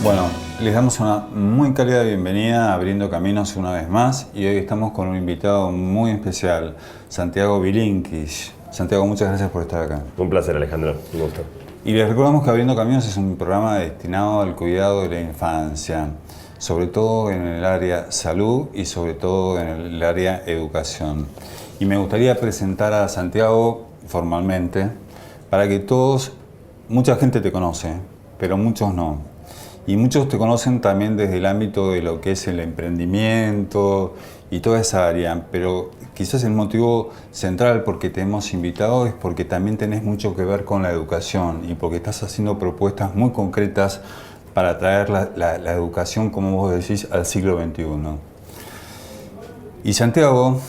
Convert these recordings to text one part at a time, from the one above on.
Bueno, les damos una muy cálida bienvenida a Abriendo Caminos una vez más y hoy estamos con un invitado muy especial, Santiago Bilinkis. Santiago, muchas gracias por estar acá. Un placer, Alejandro. Un gusto. Y les recordamos que Abriendo Caminos es un programa destinado al cuidado de la infancia, sobre todo en el área salud y sobre todo en el área educación. Y me gustaría presentar a Santiago formalmente para que todos, mucha gente te conoce, pero muchos no. Y muchos te conocen también desde el ámbito de lo que es el emprendimiento y toda esa área, pero quizás el motivo central por qué te hemos invitado es porque también tenés mucho que ver con la educación y porque estás haciendo propuestas muy concretas para traer la educación, como vos decís, al siglo XXI. Y Santiago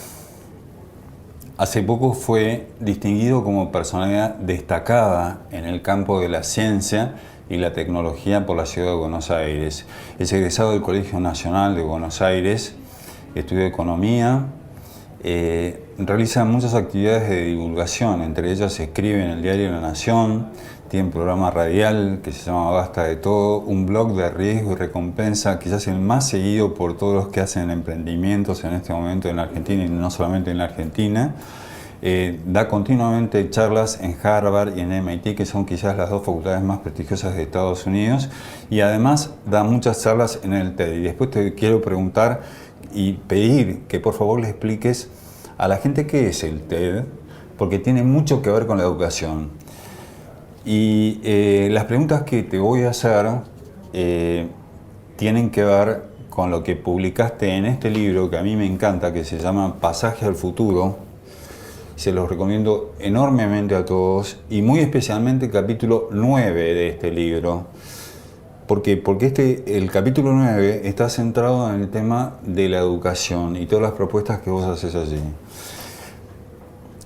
hace poco fue distinguido como personalidad destacada en el campo de la ciencia y la tecnología por la ciudad de Buenos Aires. Es egresado del Colegio Nacional de Buenos Aires, estudió economía, realiza muchas actividades de divulgación, entre ellas escribe en el diario La Nación, tiene un programa radial que se llama Basta de Todo, un blog de riesgo y recompensa, quizás el más seguido por todos los que hacen emprendimientos en este momento en la Argentina y no solamente en la Argentina. Da continuamente charlas en Harvard y en MIT, que son quizás las dos facultades más prestigiosas de Estados Unidos, y además da muchas charlas en el TED. Y después te quiero preguntar y pedir que por favor le expliques a la gente qué es el TED, porque tiene mucho que ver con la educación. Y las preguntas que te voy a hacer tienen que ver con lo que publicaste en este libro que a mí me encanta, que se llama Pasaje al Futuro. Se los recomiendo enormemente a todos y muy especialmente el capítulo 9 de este libro. ¿Por qué? Porque el capítulo 9 está centrado en el tema de la educación y todas las propuestas que vos haces allí.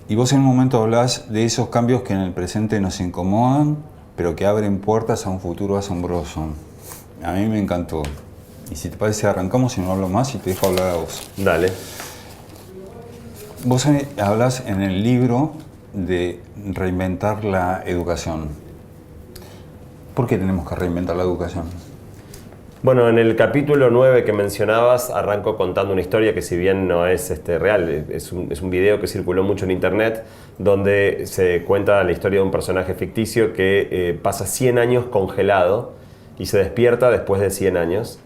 Y vos en un momento hablás de esos cambios que en el presente nos incomodan, pero que abren puertas a un futuro asombroso. A mí me encantó. Y si te parece arrancamos y no hablo más y te dejo hablar a vos. Dale. Vos hablas en el libro de reinventar la educación. ¿Por qué tenemos que reinventar la educación? Bueno, en el capítulo 9 que mencionabas, arranco contando una historia que si bien no es real, es un video que circuló mucho en internet, donde se cuenta la historia de un personaje ficticio que pasa 100 años congelado y se despierta después de 100 años.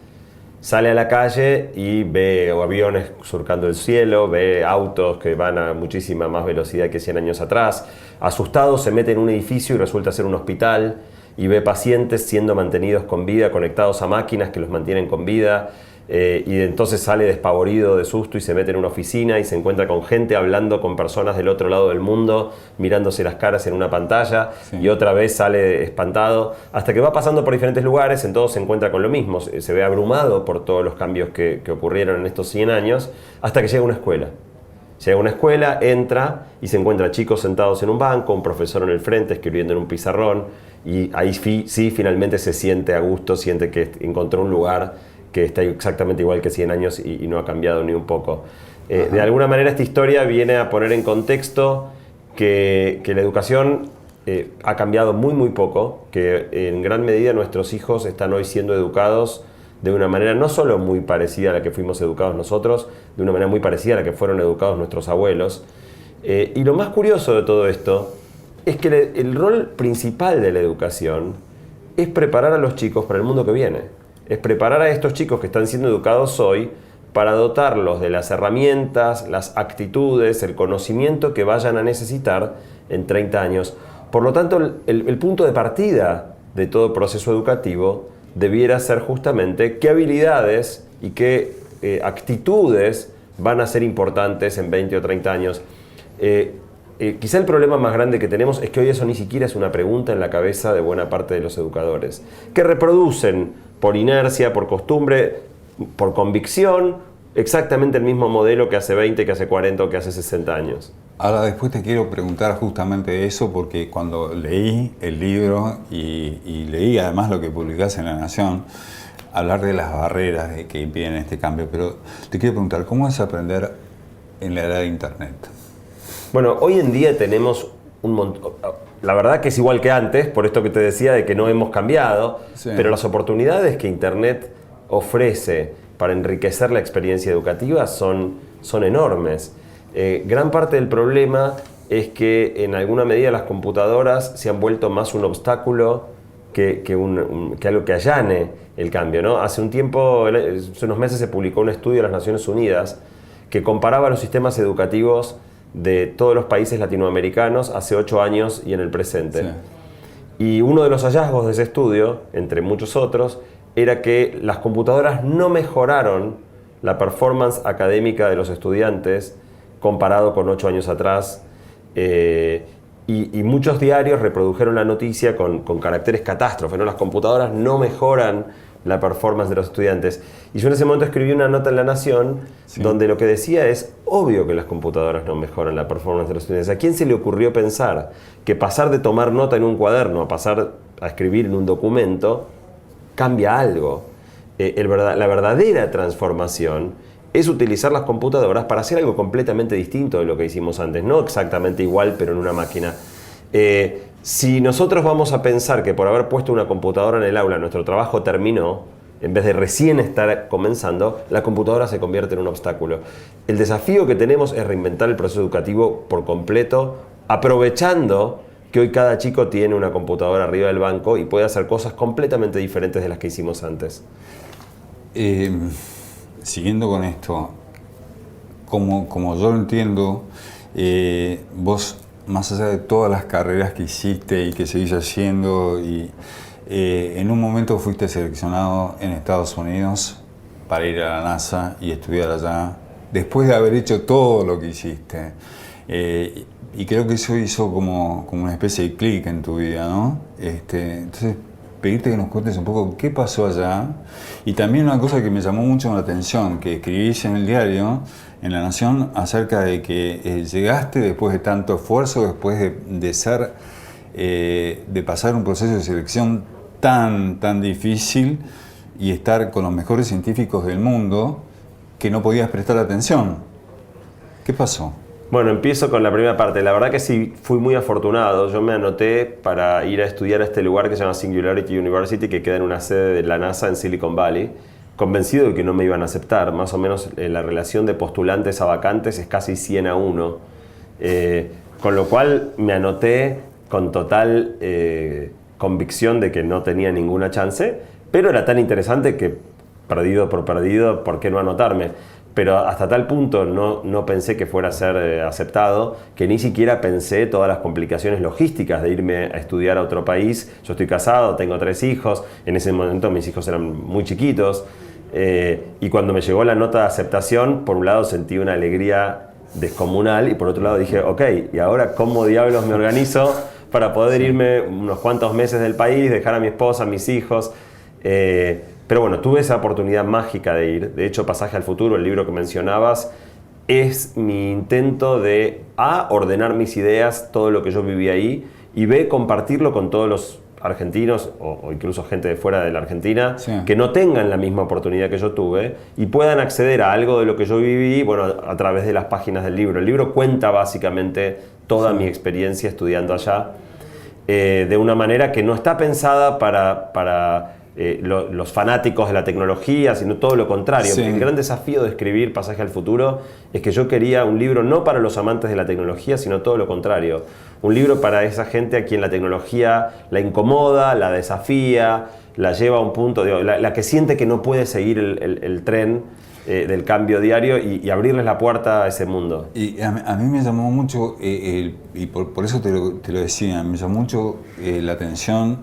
Sale a la calle y ve aviones surcando el cielo, ve autos que van a muchísima más velocidad que 100 años atrás. Asustado se mete en un edificio y resulta ser un hospital y ve pacientes siendo mantenidos con vida, conectados a máquinas que los mantienen con vida. Y entonces sale despavorido de susto y se mete en una oficina y se encuentra con gente hablando con personas del otro lado del mundo, mirándose las caras en una pantalla. Sí. Y otra vez sale espantado, hasta que va pasando por diferentes lugares, en todos se encuentra con lo mismo, se ve abrumado por todos los cambios que ocurrieron en estos 100 años, hasta que llega a una escuela. Llega a una escuela, entra y se encuentra chicos sentados en un banco, un profesor en el frente escribiendo en un pizarrón, y ahí sí finalmente se siente a gusto, siente que encontró un lugar que está exactamente igual que 100 años y no ha cambiado ni un poco. De alguna manera esta historia viene a poner en contexto que la educación ha cambiado muy poco, que en gran medida nuestros hijos están hoy siendo educados de una manera no solo muy parecida a la que fuimos educados nosotros, de una manera muy parecida a la que fueron educados nuestros abuelos. Y lo más curioso de todo esto es que el rol principal de la educación es preparar a los chicos para el mundo que viene. Es preparar a estos chicos que están siendo educados hoy para dotarlos de las herramientas, las actitudes, el conocimiento que vayan a necesitar en 30 años. Por lo tanto, el punto de partida de todo proceso educativo debiera ser justamente qué habilidades y qué actitudes van a ser importantes en 20 o 30 años. Quizá el problema más grande que tenemos es que hoy eso ni siquiera es una pregunta en la cabeza de buena parte de los educadores, que reproducen por inercia, por costumbre, por convicción, exactamente el mismo modelo que hace 20, que hace 40 o que hace 60 años. Ahora después te quiero preguntar justamente eso, porque cuando leí el libro y leí además lo que publicás en La Nación, hablar de las barreras que impiden este cambio, pero te quiero preguntar, ¿cómo es aprender en la era de Internet? Bueno, hoy en día tenemos un montón. la verdad que es igual que antes, por esto que te decía de que no hemos cambiado, Sí. pero las oportunidades que Internet ofrece para enriquecer la experiencia educativa son enormes. Gran parte del problema es que en alguna medida las computadoras se han vuelto más un obstáculo que algo que allane el cambio, ¿no? Hace unos meses se publicó un estudio de las Naciones Unidas que comparaba los sistemas educativos de todos los países latinoamericanos hace 8 años y en el presente. Sí. Y uno de los hallazgos de ese estudio, entre muchos otros, era que las computadoras no mejoraron la performance académica de los estudiantes comparado con 8 años atrás. Y muchos diarios reprodujeron la noticia con caracteres catástrofe, ¿no? Las computadoras no mejoran la performance de los estudiantes. Y yo en ese momento escribí una nota en La Nación, sí, donde lo que decía es obvio que las computadoras no mejoran la performance de los estudiantes. ¿A quién se le ocurrió pensar que pasar de tomar nota en un cuaderno a pasar a escribir en un documento cambia algo? La verdadera transformación es utilizar las computadoras para hacer algo completamente distinto de lo que hicimos antes. No exactamente igual, pero en una máquina. Si nosotros vamos a pensar que por haber puesto una computadora en el aula nuestro trabajo terminó, en vez de recién estar comenzando, la computadora se convierte en un obstáculo. El desafío que tenemos es reinventar el proceso educativo por completo, aprovechando que hoy cada chico tiene una computadora arriba del banco y puede hacer cosas completamente diferentes de las que hicimos antes. Siguiendo con esto, como yo lo entiendo, vos, más allá de todas las carreras que hiciste y que seguís haciendo, en un momento fuiste seleccionado en Estados Unidos para ir a la NASA y estudiar allá, después de haber hecho todo lo que hiciste. Y creo que eso hizo como una especie de clic en tu vida, ¿no? Entonces, pedirte que nos cuentes un poco qué pasó allá. Y también una cosa que me llamó mucho la atención, que escribís en el diario, en La Nación, acerca de que llegaste después de tanto esfuerzo, después de pasar un proceso de selección tan difícil y estar con los mejores científicos del mundo, que no podías prestar atención. ¿Qué pasó? Bueno, empiezo con la primera parte. La verdad que sí, fui muy afortunado. Yo me anoté para ir a estudiar a este lugar que se llama Singularity University, que queda en una sede de la NASA en Silicon Valley, convencido de que no me iban a aceptar. Más o menos la relación de postulantes a vacantes es casi 100-1. Con lo cual me anoté con total convicción de que no tenía ninguna chance, pero era tan interesante que, perdido por perdido, ¿por qué no anotarme? Pero hasta tal punto no pensé que fuera a ser aceptado, que ni siquiera pensé todas las complicaciones logísticas de irme a estudiar a otro país. Yo estoy casado, tengo 3 hijos, en ese momento mis hijos eran muy chiquitos, y cuando me llegó la nota de aceptación, por un lado sentí una alegría descomunal y por otro lado dije, ok, ¿y ahora cómo diablos me organizo para poder irme unos cuantos meses del país, dejar a mi esposa, a mis hijos? Pero bueno, tuve esa oportunidad mágica de ir. De hecho, Pasaje al Futuro, el libro que mencionabas, es mi intento de A, ordenar mis ideas, todo lo que yo viví ahí, y B, compartirlo con todos los argentinos o incluso gente de fuera de la Argentina, sí, que no tengan la misma oportunidad que yo tuve y puedan acceder a algo de lo que yo viví, bueno, a través de las páginas del libro. El libro cuenta básicamente toda, sí, mi experiencia estudiando allá, de una manera que no está pensada para los fanáticos de la tecnología, sino todo lo contrario. Sí. El gran desafío de escribir Pasaje al Futuro es que yo quería un libro no para los amantes de la tecnología, sino todo lo contrario. Un libro para esa gente a quien la tecnología la incomoda, la desafía, la lleva a un punto, la que siente que no puede seguir el tren del cambio diario y abrirles la puerta a ese mundo. Y a mí me llamó mucho, y por eso te lo decía, me llamó mucho la atención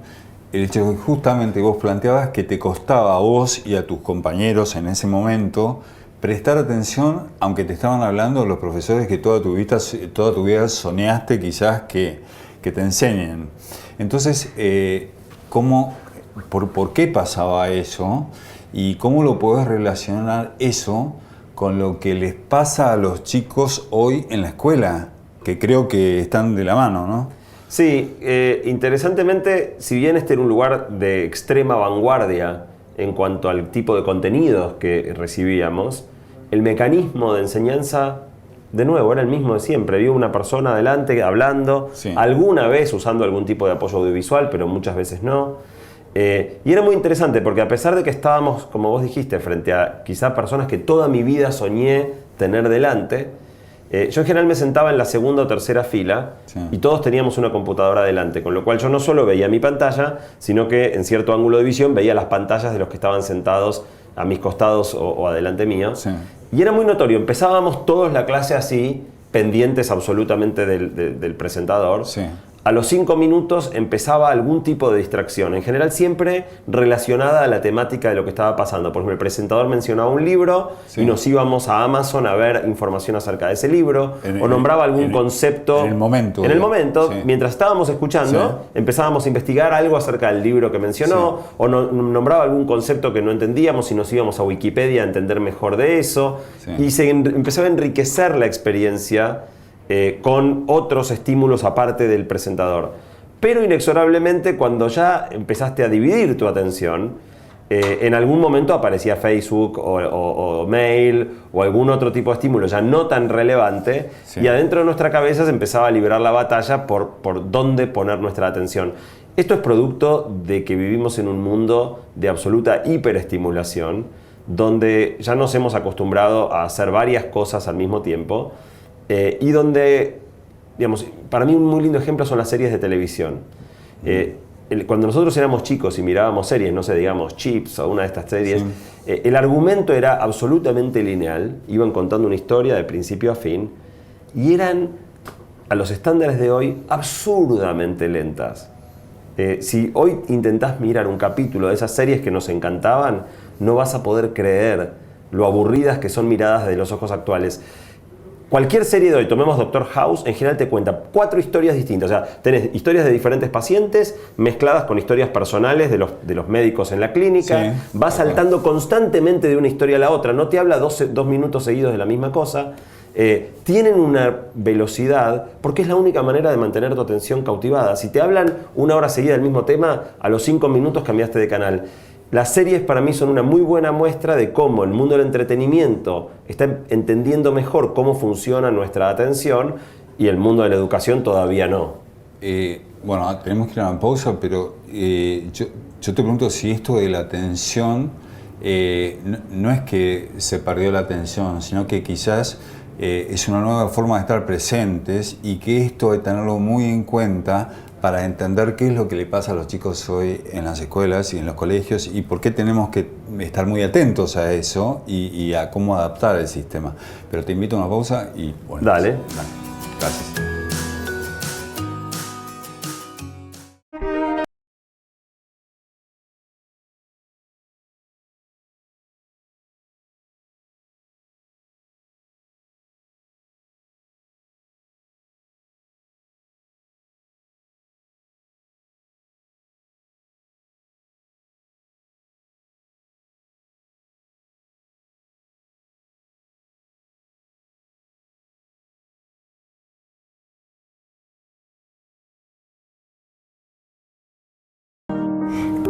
el hecho de que justamente vos planteabas que te costaba a vos y a tus compañeros en ese momento prestar atención, aunque te estaban hablando los profesores que toda tu vida soñaste quizás que te enseñen. Entonces, ¿por qué pasaba eso? ¿Y cómo lo podés relacionar eso con lo que les pasa a los chicos hoy en la escuela? Que creo que están de la mano, ¿no? Sí, interesantemente, si bien este era un lugar de extrema vanguardia en cuanto al tipo de contenidos que recibíamos, el mecanismo de enseñanza de nuevo, era el mismo de siempre. Había una persona adelante hablando, Sí. alguna vez usando algún tipo de apoyo audiovisual, pero muchas veces no. Y era muy interesante porque a pesar de que estábamos, como vos dijiste, frente a quizá personas que toda mi vida soñé tener delante, yo en general me sentaba en la segunda o tercera fila, Sí. y todos teníamos una computadora delante, con lo cual yo no solo veía mi pantalla, sino que en cierto ángulo de visión veía las pantallas de los que estaban sentados a mis costados o adelante mío. Sí. Y era muy notorio, empezábamos todos la clase así, pendientes absolutamente del presentador. Sí. A los 5 minutos empezaba algún tipo de distracción, en general siempre relacionada a la temática de lo que estaba pasando. Por ejemplo, el presentador mencionaba un libro, Sí. y nos íbamos a Amazon a ver información acerca de ese libro, o nombraba algún concepto. En el momento. En el momento, Sí. mientras estábamos escuchando, Sí. empezábamos a investigar algo acerca del libro que mencionó, Sí. o nombraba algún concepto que no entendíamos y nos íbamos a Wikipedia a entender mejor de eso. Sí. Y se empezaba a enriquecer la experiencia con otros estímulos aparte del presentador. Pero inexorablemente, cuando ya empezaste a dividir tu atención, en algún momento aparecía Facebook o mail o algún otro tipo de estímulo ya no tan relevante, Sí. y adentro de nuestra cabeza se empezaba a librar la batalla por dónde poner nuestra atención. Esto es producto de que vivimos en un mundo de absoluta hiperestimulación, donde ya nos hemos acostumbrado a hacer varias cosas al mismo tiempo, y donde, digamos, para mí un muy lindo ejemplo son las series de televisión. Cuando nosotros éramos chicos y mirábamos series, no sé, digamos Chips o una de estas series, Sí. el argumento era absolutamente lineal, iban contando una historia de principio a fin, y eran, a los estándares de hoy, absurdamente lentas. Si hoy intentás mirar un capítulo de esas series que nos encantaban, no vas a poder creer lo aburridas que son miradas desde los ojos actuales. Cualquier serie de hoy, tomemos Doctor House, en general te cuenta 4 historias distintas. O sea, tenés historias de diferentes pacientes mezcladas con historias personales de los médicos en la clínica. Sí. Va saltando constantemente de una historia a la otra. No te habla 2 minutos seguidos de la misma cosa. Tienen una velocidad, porque es la única manera de mantener tu atención cautivada. Si te hablan 1 hora seguida del mismo tema, a los 5 minutos cambiaste de canal. Las series para mí son una muy buena muestra de cómo el mundo del entretenimiento está entendiendo mejor cómo funciona nuestra atención, y el mundo de la educación todavía no. Bueno, tenemos que ir a una pausa, pero yo te pregunto si esto de la atención no es que se perdió la atención, sino que quizás es una nueva forma de estar presentes, y que esto hay que tenerlo muy en cuenta para entender qué es lo que le pasa a los chicos hoy en las escuelas y en los colegios, y por qué tenemos que estar muy atentos a eso y a cómo adaptar el sistema. Pero te invito a una pausa y bueno. Dale. Gracias.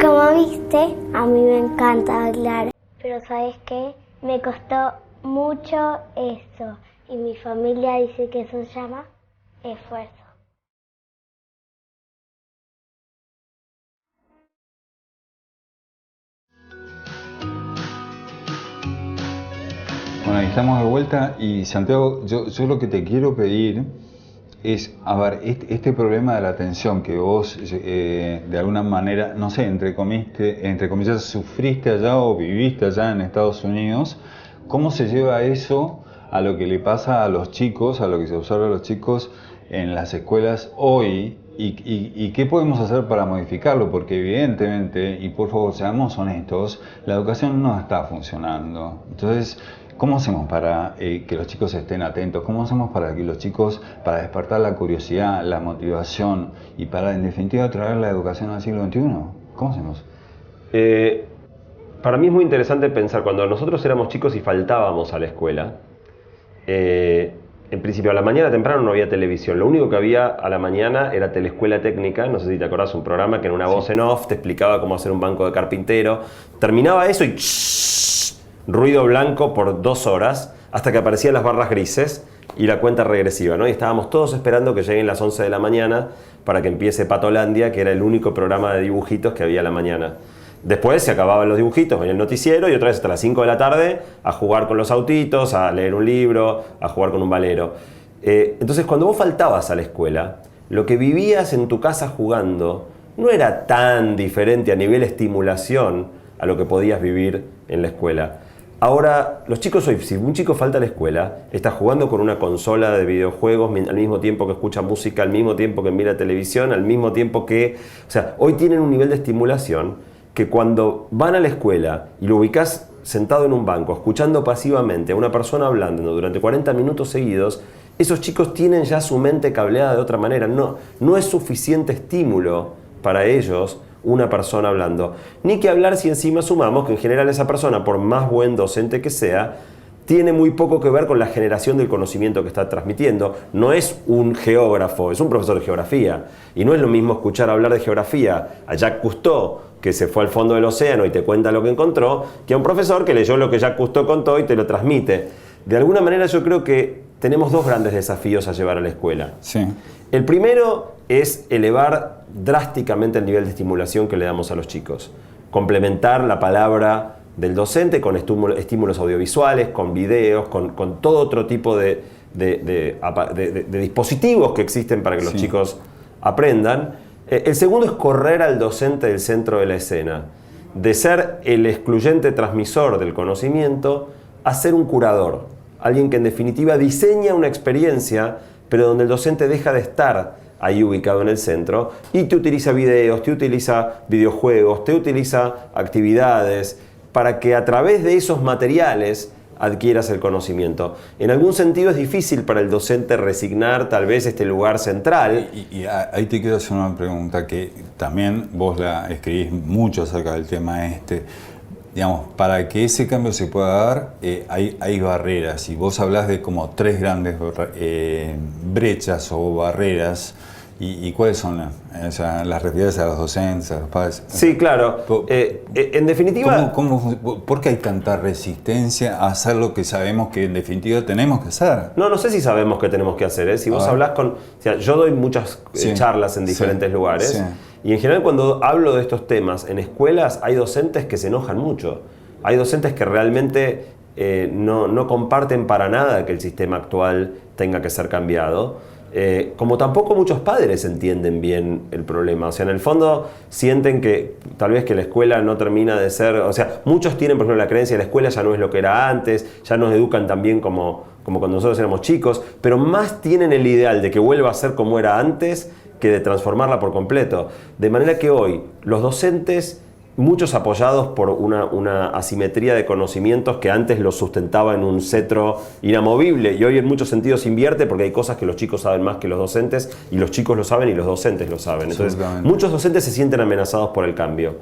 Como viste, a mí me encanta hablar, pero ¿sabes qué? Me costó mucho eso, y mi familia dice que eso se llama esfuerzo. Bueno, ahí estamos de vuelta, y Santiago, yo lo que te quiero pedir es, a ver, este problema de la atención que vos de alguna manera, no sé, entre comillas, sufriste allá o viviste allá en Estados Unidos, ¿cómo se lleva eso a lo que le pasa a los chicos, a lo que se observa a los chicos en las escuelas hoy? ¿Y qué podemos hacer para modificarlo? Porque evidentemente, y por favor seamos honestos, la educación no está funcionando. Entonces, ¿cómo hacemos para que los chicos estén atentos? ¿Cómo hacemos para que los chicos, para despertar la curiosidad, la motivación, y para en definitiva traer la educación al siglo XXI? ¿Cómo hacemos? Para mí es muy interesante pensar, cuando nosotros éramos chicos y faltábamos a la escuela, en principio a la mañana temprano no había televisión, lo único que había a la mañana era Telescuela Técnica, no sé si te acordás, un programa que en una voz en off te explicaba cómo hacer un banco de carpintero. Terminaba eso y ruido blanco por 2 horas, hasta que aparecían las barras grises, y la cuenta regresiva, ¿no? Y estábamos todos esperando que lleguen las 11 de la mañana para que empiece Patolandia, que era el único programa de dibujitos que había a la mañana. Después se acababan los dibujitos, venía el noticiero y otra vez hasta las 5 de la tarde a jugar con los autitos, a leer un libro, a jugar con un valero. Entonces cuando vos faltabas a la escuela, lo que vivías en tu casa jugando no era tan diferente a nivel estimulación a lo que podías vivir en la escuela. Ahora, los chicos hoy, si un chico falta a la escuela, está jugando con una consola de videojuegos al mismo tiempo que escucha música, al mismo tiempo que mira televisión, al mismo tiempo que... O sea, hoy tienen un nivel de estimulación que cuando van a la escuela y lo ubicás sentado en un banco, escuchando pasivamente a una persona hablando durante 40 minutos seguidos, esos chicos tienen ya su mente cableada de otra manera. No es suficiente estímulo para ellos una persona hablando. Ni que hablar si encima sumamos que en general esa persona, por más buen docente que sea, tiene muy poco que ver con la generación del conocimiento que está transmitiendo. No es un geógrafo, es un profesor de geografía. Y no es lo mismo escuchar hablar de geografía a Jacques Cousteau, que se fue al fondo del océano y te cuenta lo que encontró, que a un profesor que leyó lo que Jacques Cousteau contó y te lo transmite. De alguna manera yo creo que tenemos dos grandes desafíos a llevar a la escuela. Sí. El primero es elevar drásticamente el nivel de estimulación que le damos a los chicos. Complementar la palabra del docente con estímulos audiovisuales, con videos, con todo otro tipo de dispositivos que existen para que los chicos aprendan. El segundo es correr al docente del centro de la escena, de ser el excluyente transmisor del conocimiento a ser un curador, alguien que en definitiva diseña una experiencia, pero donde el docente deja de estar ahí ubicado en el centro y te utiliza videos, te utiliza videojuegos, te utiliza actividades para que a través de esos materiales adquieras el conocimiento. En algún sentido es difícil para el docente resignar tal vez este lugar central. Y ahí te quiero hacer una pregunta que también vos la escribís mucho acerca del tema este. Digamos, para que ese cambio se pueda dar, hay barreras, y vos hablás de como 3 grandes brechas o barreras. ¿Y cuáles son las refieres a los docentes, a los padres? Sí, claro. En definitiva... ¿Por qué hay tanta resistencia a hacer lo que sabemos que en definitiva tenemos que hacer? No sé si sabemos qué tenemos que hacer. Si vos hablás con... O sea, yo doy muchas charlas en diferentes lugares. Sí. Y en general cuando hablo de estos temas en escuelas hay docentes que se enojan mucho. Hay docentes que realmente no comparten para nada que el sistema actual tenga que ser cambiado. Como tampoco muchos padres entienden bien el problema. O sea, en el fondo sienten que tal vez que la escuela no termina de ser... O sea, muchos tienen por ejemplo la creencia de la escuela ya no es lo que era antes, ya nos educan también como cuando nosotros éramos chicos, pero más tienen el ideal de que vuelva a ser como era antes que de transformarla por completo. De manera que hoy los docentes, muchos apoyados por una asimetría de conocimientos que antes los sustentaba en un cetro inamovible y hoy en muchos sentidos invierte porque hay cosas que los chicos saben más que los docentes y los chicos lo saben y los docentes lo saben. Entonces, muchos docentes se sienten amenazados por el cambio.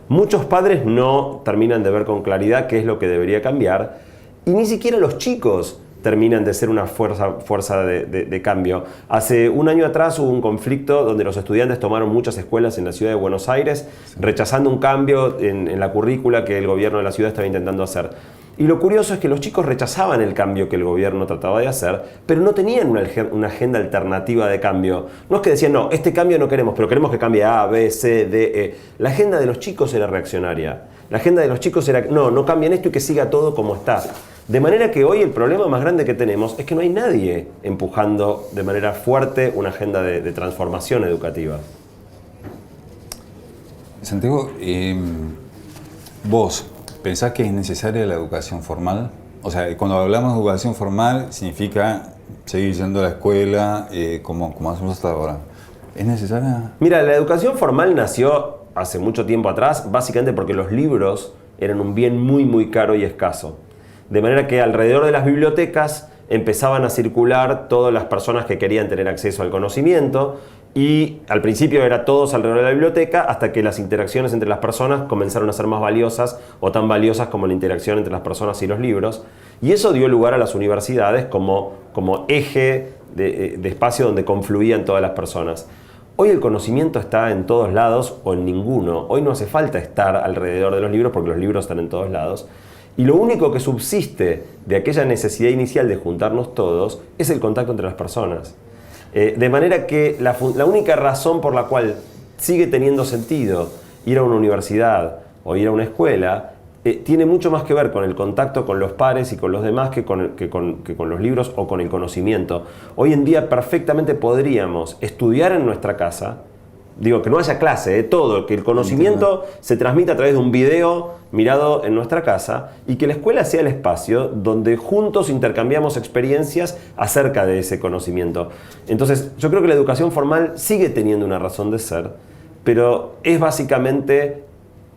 Muchos padres no terminan de ver con claridad qué es lo que debería cambiar y ni siquiera los chicos terminan de ser una fuerza de cambio. Hace un año atrás hubo un conflicto donde los estudiantes tomaron muchas escuelas en la ciudad de Buenos Aires, rechazando un cambio en la currícula que el gobierno de la ciudad estaba intentando hacer. Y lo curioso es que los chicos rechazaban el cambio que el gobierno trataba de hacer, pero no tenían una agenda alternativa de cambio. No es que decían, no, este cambio no queremos, pero queremos que cambie A, B, C, D, E. La agenda de los chicos era reaccionaria. La agenda de los chicos era, no cambien esto y que siga todo como está. De manera que hoy el problema más grande que tenemos es que no hay nadie empujando de manera fuerte una agenda de transformación educativa. Santiago, vos, ¿pensás que es necesaria la educación formal? O sea, cuando hablamos de educación formal, significa seguir yendo a la escuela como hacemos hasta ahora. ¿Es necesaria? Mira, la educación formal nació hace mucho tiempo atrás, básicamente porque los libros eran un bien muy, muy caro y escaso. De manera que alrededor de las bibliotecas empezaban a circular todas las personas que querían tener acceso al conocimiento y al principio era todos alrededor de la biblioteca hasta que las interacciones entre las personas comenzaron a ser más valiosas o tan valiosas como la interacción entre las personas y los libros. Y eso dio lugar a las universidades como eje de espacio donde confluían todas las personas. Hoy el conocimiento está en todos lados o en ninguno. Hoy no hace falta estar alrededor de los libros porque los libros están en todos lados. Y lo único que subsiste de aquella necesidad inicial de juntarnos todos es el contacto entre las personas. De manera que la única razón por la cual sigue teniendo sentido ir a una universidad o ir a una escuela tiene mucho más que ver con el contacto con los pares y con los demás que con los libros o con el conocimiento. Hoy en día perfectamente podríamos estudiar en nuestra casa, digo, que no haya clase, todo, que el conocimiento se transmita a través de un video mirado en nuestra casa y que la escuela sea el espacio donde juntos intercambiamos experiencias acerca de ese conocimiento. Entonces, yo creo que la educación formal sigue teniendo una razón de ser, pero es básicamente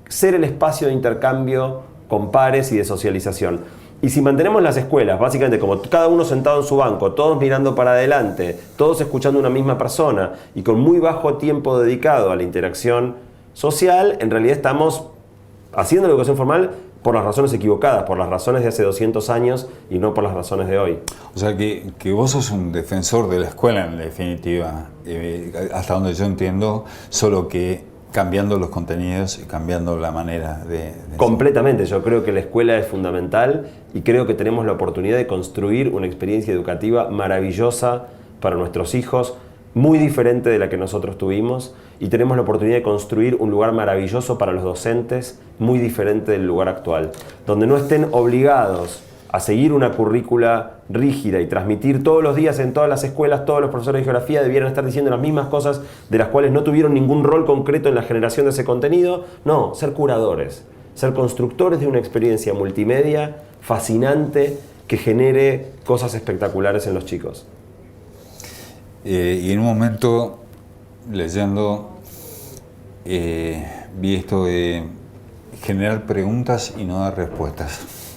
ser el espacio de intercambio con pares y de socialización. Y si mantenemos las escuelas, básicamente como cada uno sentado en su banco, todos mirando para adelante, todos escuchando a una misma persona y con muy bajo tiempo dedicado a la interacción social, en realidad estamos haciendo la educación formal por las razones equivocadas, por las razones de hace 200 años y no por las razones de hoy. O sea que vos sos un defensor de la escuela en definitiva, hasta donde yo entiendo, solo que cambiando los contenidos y cambiando la manera de Completamente, yo creo que la escuela es fundamental y creo que tenemos la oportunidad de construir una experiencia educativa maravillosa para nuestros hijos, muy diferente de la que nosotros tuvimos, y tenemos la oportunidad de construir un lugar maravilloso para los docentes, muy diferente del lugar actual, donde no estén obligados a seguir una currícula rígida y transmitir todos los días en todas las escuelas. Todos los profesores de geografía debieran estar diciendo las mismas cosas de las cuales no tuvieron ningún rol concreto en la generación de ese contenido. No, ser curadores, ser constructores de una experiencia multimedia fascinante que genere cosas espectaculares en los chicos. Y en un momento, leyendo, vi esto de generar preguntas y no dar respuestas.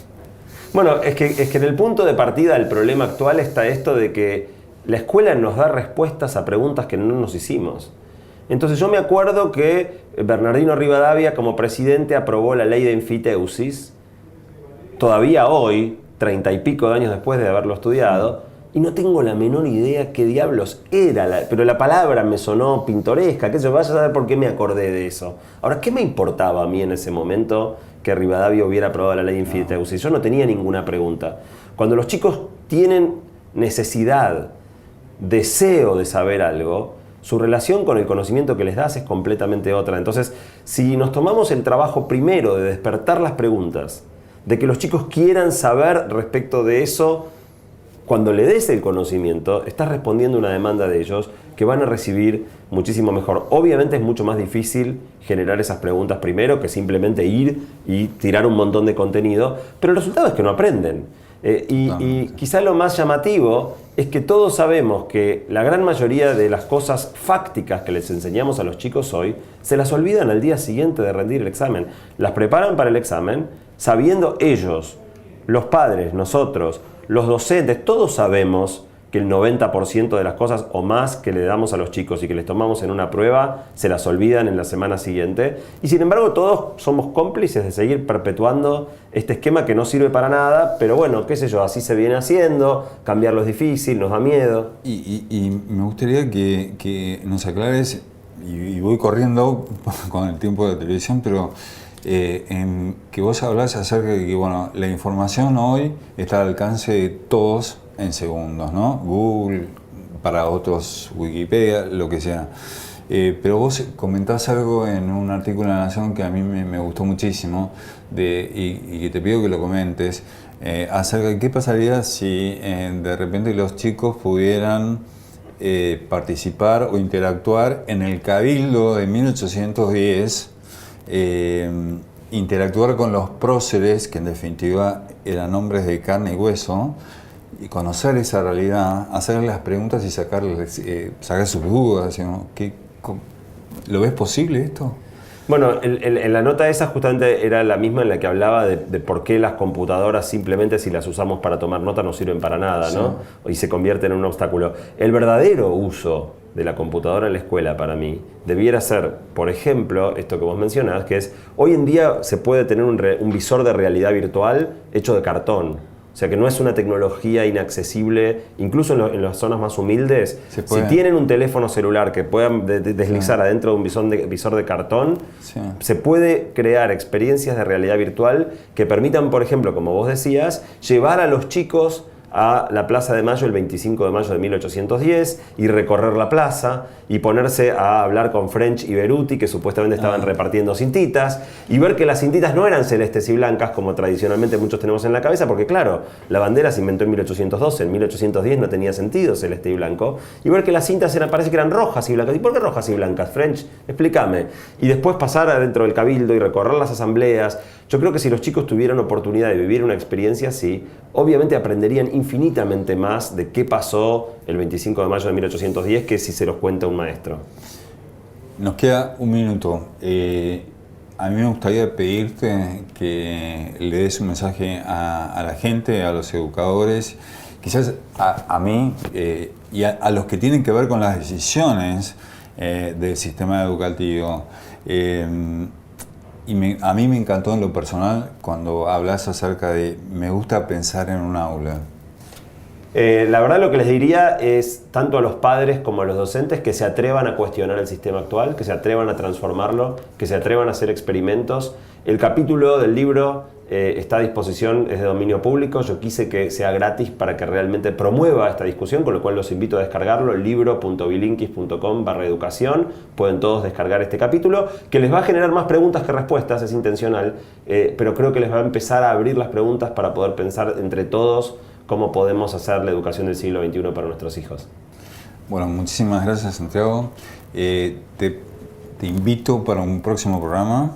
Bueno, es que en el punto de partida del problema actual está esto de que la escuela nos da respuestas a preguntas que no nos hicimos. Entonces yo me acuerdo que Bernardino Rivadavia como presidente aprobó la ley de enfiteusis, todavía hoy, 30 y pico de años después de haberlo estudiado, y no tengo la menor idea qué diablos era, pero la palabra me sonó pintoresca, que yo vaya a saber por qué me acordé de eso. Ahora, ¿qué me importaba a mí en ese momento que Rivadavia hubiera aprobado la ley de enfiteusis? Yo no tenía ninguna pregunta. Cuando los chicos tienen necesidad, deseo de saber algo, su relación con el conocimiento que les das es completamente otra. Entonces, si nos tomamos el trabajo primero de despertar las preguntas, de que los chicos quieran saber respecto de eso, cuando le des el conocimiento, estás respondiendo a una demanda de ellos que van a recibir muchísimo mejor. Obviamente es mucho más difícil generar esas preguntas primero que simplemente ir y tirar un montón de contenido, pero el resultado es que no aprenden. Y quizá lo más llamativo es que todos sabemos que la gran mayoría de las cosas fácticas que les enseñamos a los chicos hoy se las olvidan al día siguiente de rendir el examen. Las preparan para el examen sabiendo ellos, los padres, nosotros, los docentes, todos sabemos que el 90% de las cosas o más que le damos a los chicos y que les tomamos en una prueba se las olvidan en la semana siguiente, y sin embargo todos somos cómplices de seguir perpetuando este esquema que no sirve para nada, pero bueno, qué sé yo, así se viene haciendo, cambiarlo es difícil, nos da miedo. Y me gustaría que nos aclares, y voy corriendo con el tiempo de televisión, pero que vos hablás acerca de que bueno, la información hoy está al alcance de todos en segundos, ¿no? Google, para otros Wikipedia, lo que sea. Pero vos comentás algo en un artículo en La Nación que a mí me gustó muchísimo y que te pido que lo comentes acerca de qué pasaría si de repente los chicos pudieran participar o interactuar en el Cabildo de 1810, interactuar con los próceres, que en definitiva eran hombres de carne y hueso, y conocer esa realidad, hacerles las preguntas y sacar sus dudas, ¿no? ¿Lo ves posible esto? Bueno, en la nota esa justamente era la misma en la que hablaba de por qué las computadoras simplemente si las usamos para tomar nota no sirven para nada, ¿no? Y se convierten en un obstáculo. El verdadero uso de la computadora en la escuela para mí debiera ser, por ejemplo, esto que vos mencionás, que es hoy en día se puede tener un visor de realidad virtual hecho de cartón. O sea que no es una tecnología inaccesible, incluso en las zonas más humildes. Si tienen un teléfono celular que puedan deslizar adentro de un visor de cartón, se puede crear experiencias de realidad virtual que permitan, por ejemplo, como vos decías, llevar a los chicos a la Plaza de Mayo el 25 de mayo de 1810 y recorrer la plaza y ponerse a hablar con French y Beruti, que supuestamente estaban repartiendo cintitas, y ver que las cintitas no eran celestes y blancas como tradicionalmente muchos tenemos en la cabeza, porque claro, la bandera se inventó en 1812, en 1810 no tenía sentido celeste y blanco, y ver que las cintas parece que eran rojas y blancas. ¿Y por qué rojas y blancas, French? Explícame. Y después pasar adentro del cabildo y recorrer las asambleas. Yo creo que si los chicos tuvieran oportunidad de vivir una experiencia así, obviamente aprenderían infinitamente más de qué pasó el 25 de mayo de 1810 que si se los cuenta un maestro. Nos queda un minuto. A mí me gustaría pedirte que le des un mensaje a la gente, a los educadores, quizás a mí y a los que tienen que ver con las decisiones del sistema educativo. A mí me encantó en lo personal cuando hablas acerca de me gusta pensar en un aula. La verdad lo que les diría es tanto a los padres como a los docentes que se atrevan a cuestionar el sistema actual, que se atrevan a transformarlo, que se atrevan a hacer experimentos. El capítulo del libro está a disposición, es de dominio público. Yo quise que sea gratis para que realmente promueva esta discusión, con lo cual los invito a descargarlo, libro.bilinkis.com/educación. Pueden todos descargar este capítulo, que les va a generar más preguntas que respuestas, es intencional, pero creo que les va a empezar a abrir las preguntas para poder pensar entre todos cómo podemos hacer la educación del siglo XXI para nuestros hijos. Bueno, muchísimas gracias, Santiago. Te invito para un próximo programa.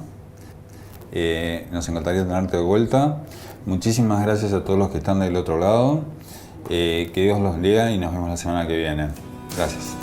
Nos encantaría tenerte de vuelta. Muchísimas gracias a todos los que están del otro lado. Que Dios los lea y nos vemos la semana que viene. Gracias.